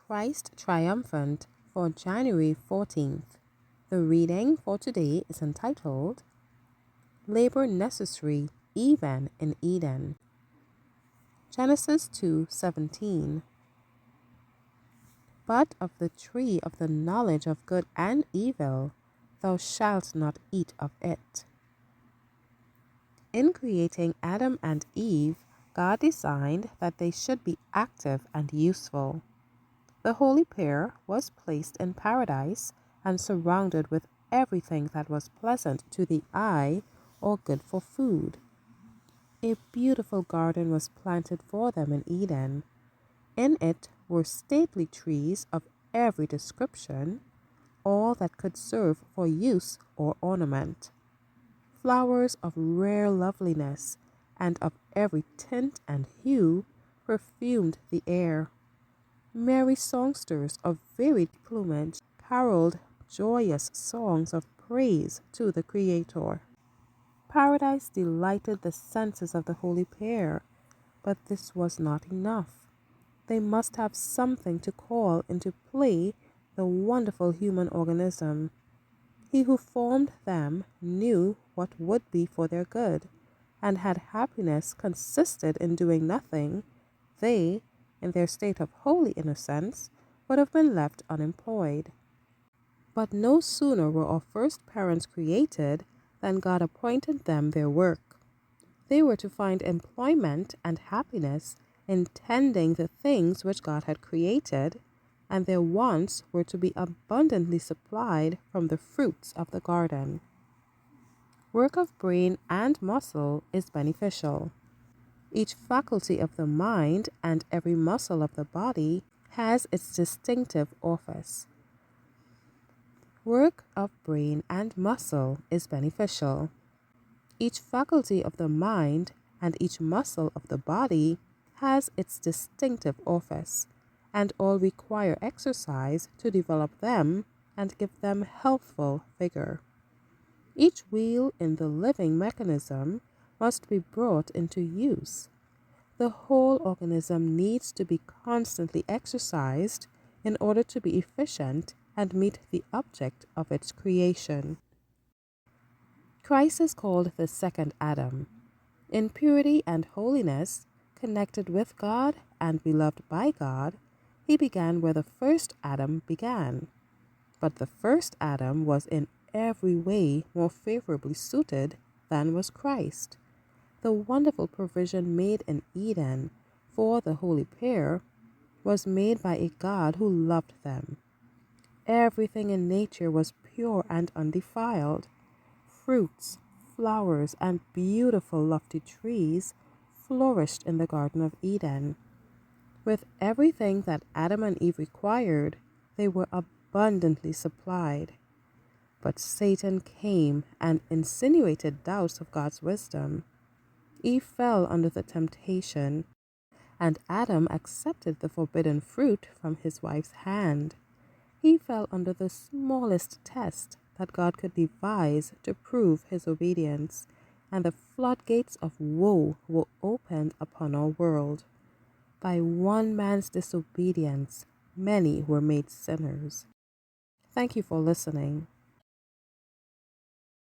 Christ Triumphant for January 14th. The reading for today is entitled Labor Necessary Even in Eden. Genesis 2:17. But of the tree of the knowledge of good and evil thou shalt not eat of it. In creating Adam and Eve, God designed that they should be active and useful. The holy pair was placed in paradise and surrounded with everything that was pleasant to the eye or good for food. A beautiful garden was planted for them in Eden. In it were stately trees of every description, all that could serve for use or ornament. Flowers of rare loveliness and of every tint and hue perfumed the air. Merry songsters of varied plumage caroled joyous songs of praise to the Creator. Paradise delighted the senses of the holy pair, but this was not enough. They must have something to call into play the wonderful human organism. He who formed them knew what would be for their good, and had happiness consisted in doing nothing, they, in their state of holy innocence, would have been left unemployed. But no sooner were our first parents created than God appointed them their work. They were to find employment and happiness in tending the things which God had created, and their wants were to be abundantly supplied from the fruits of the garden. Work of brain and muscle is beneficial. Each faculty of the mind and every muscle of the body has its distinctive office. Work of brain and muscle is beneficial. Each faculty of the mind and each muscle of the body has its distinctive office, and all require exercise to develop them and give them healthful vigor. Each wheel in the living mechanism must be brought into use. The whole organism needs to be constantly exercised in order to be efficient and meet the object of its creation. Christ is called the second Adam. In purity and holiness, connected with God and beloved by God, he began where the first Adam began. But the first Adam was in every way more favorably suited than was Christ. The wonderful provision made in Eden for the holy pair was made by a God who loved them. Everything in nature was pure and undefiled. Fruits, flowers, and beautiful lofty trees flourished in the Garden of Eden. With everything that Adam and Eve required, they were abundantly supplied. But Satan came and insinuated doubts of God's wisdom. Eve fell under the temptation, and Adam accepted the forbidden fruit from his wife's hand. He fell under the smallest test that God could devise to prove his obedience, and the floodgates of woe were opened upon our world. By one man's disobedience, many were made sinners. Thank you for listening.